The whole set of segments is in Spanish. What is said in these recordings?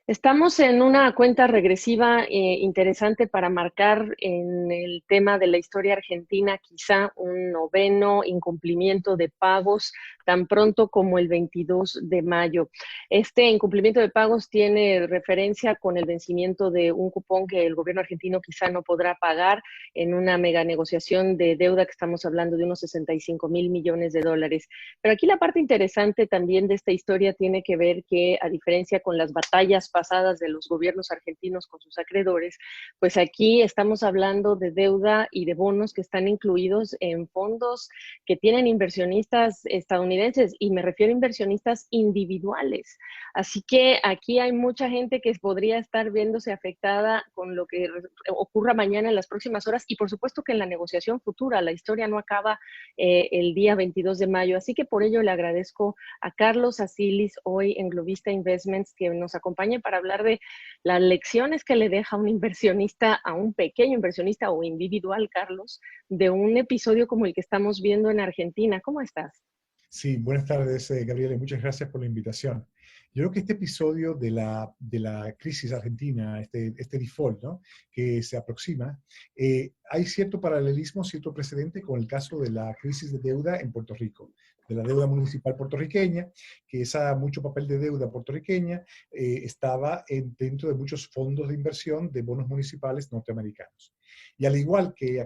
Estamos en una cuenta regresiva interesante para marcar en el tema de la historia argentina quizá un noveno incumplimiento de pagos tan pronto como el 22 de mayo. Este incumplimiento de pagos tiene referencia con el vencimiento de un cupón que el gobierno argentino quizá no podrá pagar en una mega negociación de deuda que estamos hablando de unos 65.000 millones de dólares. Pero aquí la parte interesante también de esta historia tiene que ver que, a diferencia con las batallas pasadas de los gobiernos argentinos con sus acreedores, pues aquí estamos hablando de deuda y de bonos que están incluidos en fondos que tienen inversionistas estadounidenses, y me refiero a inversionistas individuales. Así que aquí hay mucha gente que podría estar viéndose afectada con lo que ocurra mañana en las próximas horas, y por supuesto que en la negociación futura. La historia no acaba el día 22 de mayo. Así que por ello le agradezco a Carlos Asilis hoy en Globista Investments que nos acompañe para hablar de las lecciones que le deja un inversionista a un pequeño inversionista o individual, Carlos, de un episodio como el que estamos viendo en Argentina. ¿Cómo estás? Sí, buenas tardes, Gabriela, y muchas gracias por la invitación. Yo creo que este episodio de la crisis argentina, este default, ¿no?, que se aproxima, hay cierto paralelismo, cierto precedente con el caso de la crisis de deuda en Puerto Rico, de la deuda municipal puertorriqueña, que esa mucho papel de deuda puertorriqueña estaba dentro de muchos fondos de inversión de bonos municipales norteamericanos. Y al igual que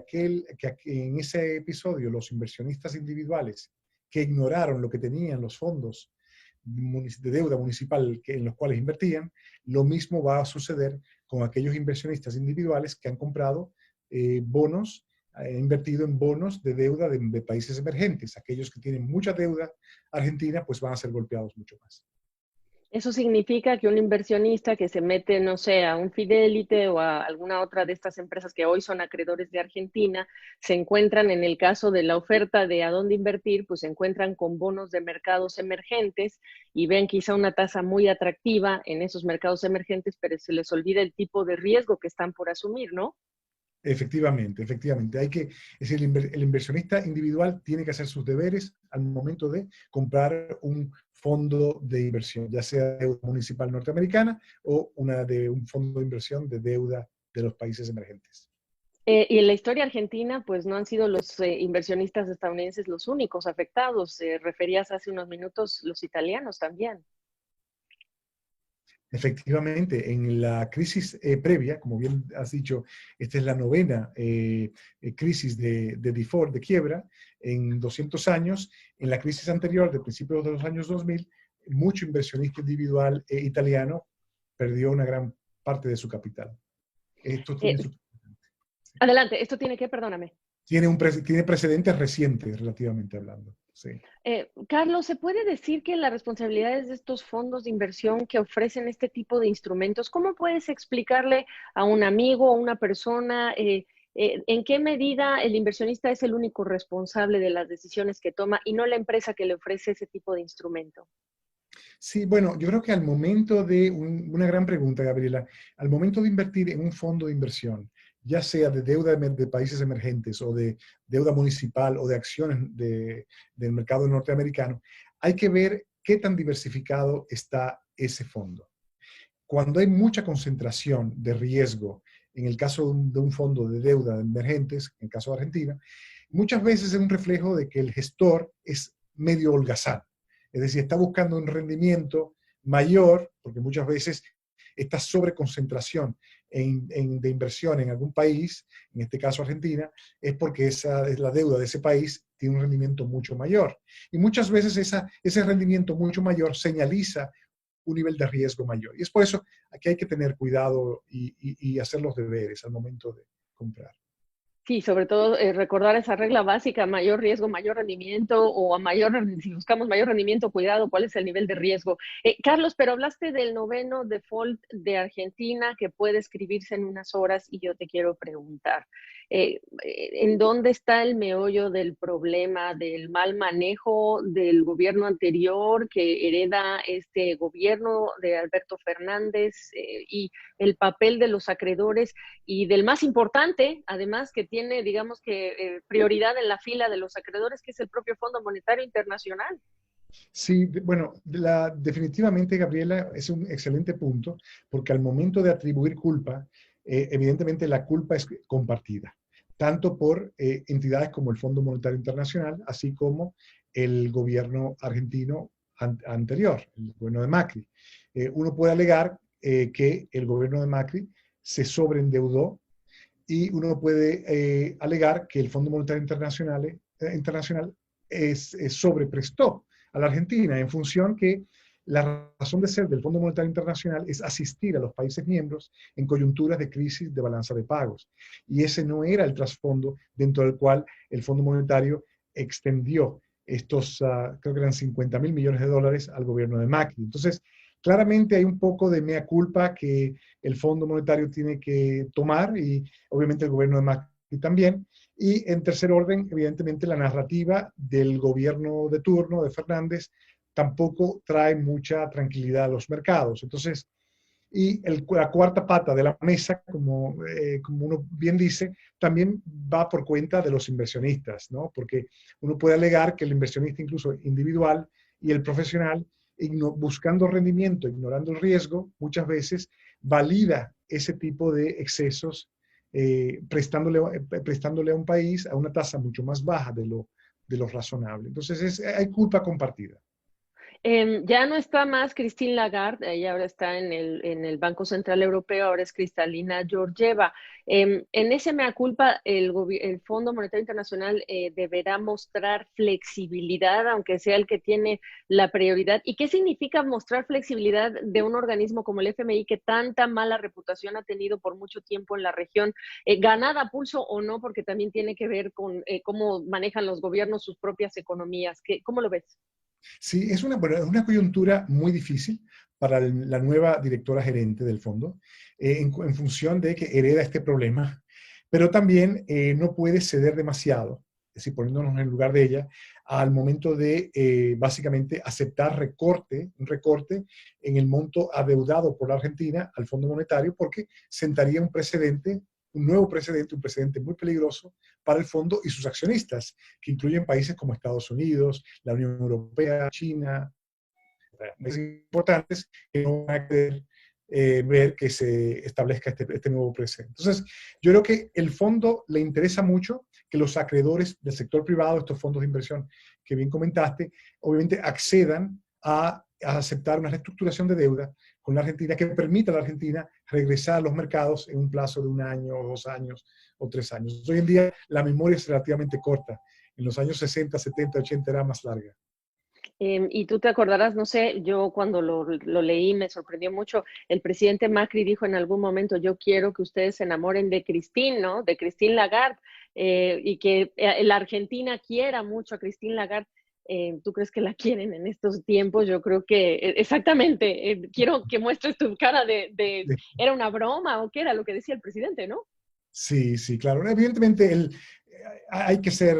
en ese episodio los inversionistas individuales que ignoraron lo que tenían los fondos de deuda municipal en los cuales invertían, lo mismo va a suceder con aquellos inversionistas individuales que han comprado bonos, invertido en bonos de deuda de países emergentes. Aquellos que tienen mucha deuda argentina, pues van a ser golpeados mucho más. Eso significa que un inversionista que se mete, no sé, a un Fidelity o a alguna otra de estas empresas que hoy son acreedores de Argentina, se encuentran, en el caso de la oferta de a dónde invertir, pues se encuentran con bonos de mercados emergentes y ven quizá una tasa muy atractiva en esos mercados emergentes, pero se les olvida el tipo de riesgo que están por asumir, ¿no? Efectivamente, efectivamente. Es decir, el inversionista individual tiene que hacer sus deberes al momento de comprar un fondo de inversión, ya sea deuda municipal norteamericana o de un fondo de inversión de deuda de los países emergentes. Y en la historia argentina, pues no han sido los inversionistas estadounidenses los únicos afectados. Referías hace unos minutos los italianos también. Efectivamente, en la crisis previa, como bien has dicho, esta es la novena crisis de default, de quiebra, en 200 años. En la crisis anterior, de principios de los años 2000, mucho inversionista individual italiano perdió una gran parte de su capital. Esto Eh, tiene, Adelante, esto tiene que, perdóname. tiene precedentes recientes, relativamente hablando. Sí. Carlos, ¿se puede decir que las responsabilidades de estos fondos de inversión que ofrecen este tipo de instrumentos, cómo puedes explicarle a un amigo o una persona en qué medida el inversionista es el único responsable de las decisiones que toma y no la empresa que le ofrece ese tipo de instrumento? Sí, bueno, yo creo que al momento una gran pregunta, Gabriela, al momento de invertir en un fondo de inversión, ya sea de deuda de países emergentes o de deuda municipal o de acciones del mercado norteamericano, hay que ver qué tan diversificado está ese fondo. Cuando hay mucha concentración de riesgo, en el caso de un fondo de deuda de emergentes, en el caso de Argentina, muchas veces es un reflejo de que el gestor es medio holgazán. Es decir, está buscando un rendimiento mayor, porque muchas veces esta sobreconcentración de inversión en algún país, en este caso Argentina, es porque esa es la deuda de ese país tiene un rendimiento mucho mayor. Y muchas veces ese rendimiento mucho mayor señaliza un nivel de riesgo mayor. Y es por eso que hay que tener cuidado y hacer los deberes al momento de comprar. Sí, sobre todo recordar esa regla básica: mayor riesgo, mayor rendimiento, o si buscamos mayor rendimiento, cuidado, cuál es el nivel de riesgo. Carlos, pero hablaste del noveno default de Argentina que puede escribirse en unas horas, y yo te quiero preguntar, ¿en dónde está el meollo del problema, del mal manejo del gobierno anterior que hereda este gobierno de Alberto Fernández, y el papel de los acreedores, y del más importante, además, que tiene, digamos que, prioridad en la fila de los acreedores, que es el propio Fondo Monetario Internacional? Sí, bueno, definitivamente, Gabriela, es un excelente punto, porque al momento de atribuir culpa, evidentemente la culpa es compartida, tanto por entidades como el Fondo Monetario Internacional, así como el gobierno argentino anterior, el gobierno de Macri. Uno puede alegar que el gobierno de Macri se sobreendeudó y uno puede alegar que el Fondo Monetario Internacional sobreprestó a la Argentina en función que la razón de ser del Fondo Monetario Internacional es asistir a los países miembros en coyunturas de crisis de balanza de pagos. Y ese no era el trasfondo dentro del cual el Fondo Monetario extendió estos, creo que eran 50.000 millones de dólares al gobierno de Macri. Entonces, claramente hay un poco de mea culpa que el Fondo Monetario tiene que tomar y obviamente el gobierno de Macri también. Y en tercer orden, evidentemente, la narrativa del gobierno de turno de Fernández tampoco trae mucha tranquilidad a los mercados. Entonces, y la cuarta pata de la mesa, como uno bien dice, también va por cuenta de los inversionistas, ¿no? Porque uno puede alegar que el inversionista, incluso individual, y el profesional, buscando rendimiento, ignorando el riesgo, muchas veces valida ese tipo de excesos, prestándole a un país a una tasa mucho más baja de lo razonable. Entonces, hay culpa compartida. Ya no está más Christine Lagarde, ella ahora está en el Banco Central Europeo, ahora es Kristalina Georgieva. En ese mea culpa, el Fondo Monetario Internacional deberá mostrar flexibilidad, aunque sea el que tiene la prioridad. ¿Y qué significa mostrar flexibilidad de un organismo como el FMI que tanta mala reputación ha tenido por mucho tiempo en la región, ganada a pulso o no, porque también tiene que ver con cómo manejan los gobiernos sus propias economías? ¿Cómo lo ves? Sí, es una coyuntura muy difícil para la nueva directora gerente del fondo, en función de que hereda este problema, pero también no puede ceder demasiado, es decir, poniéndonos en el lugar de ella, al momento de básicamente aceptar un recorte en el monto adeudado por la Argentina al Fondo Monetario, porque sentaría un nuevo precedente, un precedente muy peligroso para el fondo y sus accionistas, que incluyen países como Estados Unidos, la Unión Europea, China, países importantes que no van a querer ver que se establezca este nuevo precedente. Entonces, yo creo que el fondo le interesa mucho que los acreedores del sector privado, estos fondos de inversión que bien comentaste, obviamente accedan a aceptar una reestructuración de deuda con la Argentina que permita a la Argentina regresar a los mercados en un plazo de 1 año, o 2 años, o 3 años. Hoy en día la memoria es relativamente corta. En los años 60, 70, 80 era más larga. Y tú te acordarás, no sé, yo cuando lo leí me sorprendió mucho. El presidente Macri dijo en algún momento, yo quiero que ustedes se enamoren de Christine, ¿no? De Christine Lagarde, y que la Argentina quiera mucho a Christine Lagarde. ¿Tú crees que la quieren en estos tiempos? Yo creo que exactamente. Quiero que muestres tu cara ¿era una broma o qué era lo que decía el presidente, no? Sí, sí, claro. Evidentemente hay que ser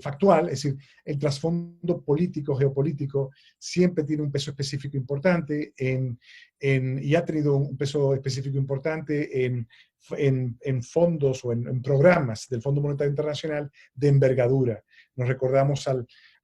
factual, es decir, el trasfondo político, geopolítico, siempre tiene un peso específico importante y ha tenido un peso específico importante en fondos o en programas del Fondo Monetario Internacional de envergadura. Nos recordamos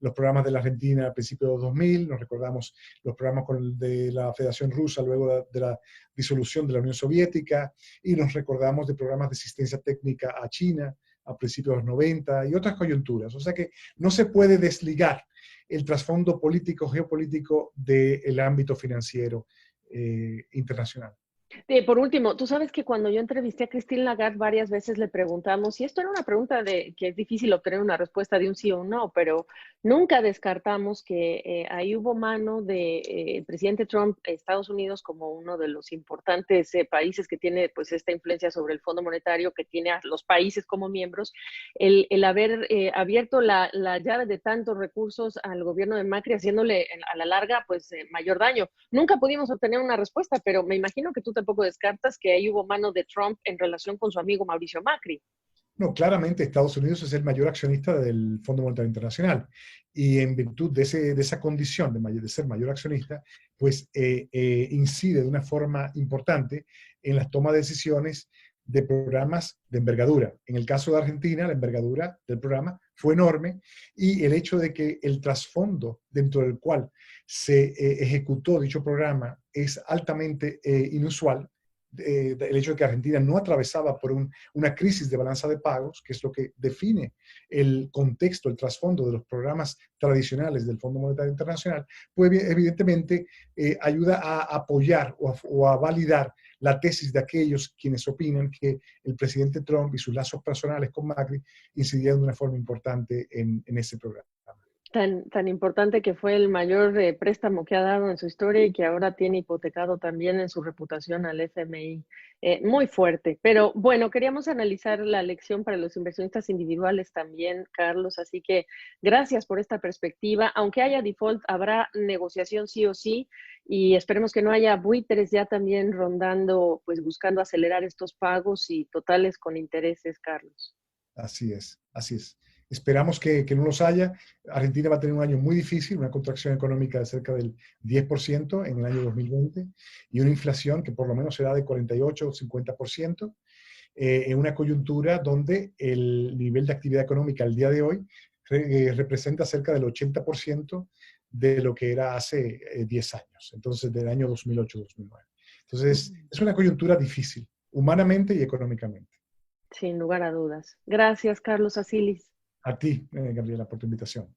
los programas de la Argentina a principios de los 2000, nos recordamos los programas de la Federación Rusa luego de la disolución de la Unión Soviética, y nos recordamos de programas de asistencia técnica a China a principios de los 90 y otras coyunturas. O sea que no se puede desligar el trasfondo político, geopolítico del ámbito financiero internacional. Por último, tú sabes que cuando yo entrevisté a Christine Lagarde varias veces le preguntamos, y esto era una pregunta de que es difícil obtener una respuesta de un sí o un no, pero nunca descartamos que ahí hubo mano de presidente Trump, Estados Unidos como uno de los importantes países que tiene pues esta influencia sobre el Fondo Monetario, que tiene a los países como miembros, el haber abierto la llave de tantos recursos al gobierno de Macri, haciéndole a la larga pues mayor daño. Nunca pudimos obtener una respuesta, pero me imagino que tú tampoco descartas que ahí hubo mano de Trump en relación con su amigo Mauricio Macri. No, claramente Estados Unidos es el mayor accionista del Fondo Monetario Internacional y en virtud de esa condición de ser mayor accionista, pues incide de una forma importante en la toma de decisiones de programas de envergadura. En el caso de Argentina, la envergadura del programa fue enorme y el hecho de que el trasfondo dentro del cual se ejecutó dicho programa es altamente inusual. El hecho de que Argentina no atravesaba por una crisis de balanza de pagos, que es lo que define el contexto, el trasfondo de los programas tradicionales del Fondo Monetario Internacional, pues evidentemente ayuda a apoyar o a validar la tesis de aquellos quienes opinan que el presidente Trump y sus lazos personales con Macri incidieron de una forma importante en ese programa. Tan importante que fue el mayor préstamo que ha dado en su historia y que ahora tiene hipotecado también en su reputación al FMI. Muy fuerte. Pero bueno, queríamos analizar la lección para los inversionistas individuales también, Carlos. Así que gracias por esta perspectiva. Aunque haya default, habrá negociación sí o sí. Y esperemos que no haya buitres ya también rondando, pues buscando acelerar estos pagos y totales con intereses, Carlos. Así es, así es. Esperamos que no los haya. Argentina va a tener un año muy difícil, una contracción económica de cerca del 10% en el año 2020 y una inflación que por lo menos será de 48 o 50%, en una coyuntura donde el nivel de actividad económica al día de hoy representa cerca del 80% de lo que era hace 10 años, entonces del año 2008-2009. Entonces, es una coyuntura difícil, humanamente y económicamente. Sin lugar a dudas. Gracias, Carlos Asilis. A ti, Gabriela, por tu invitación.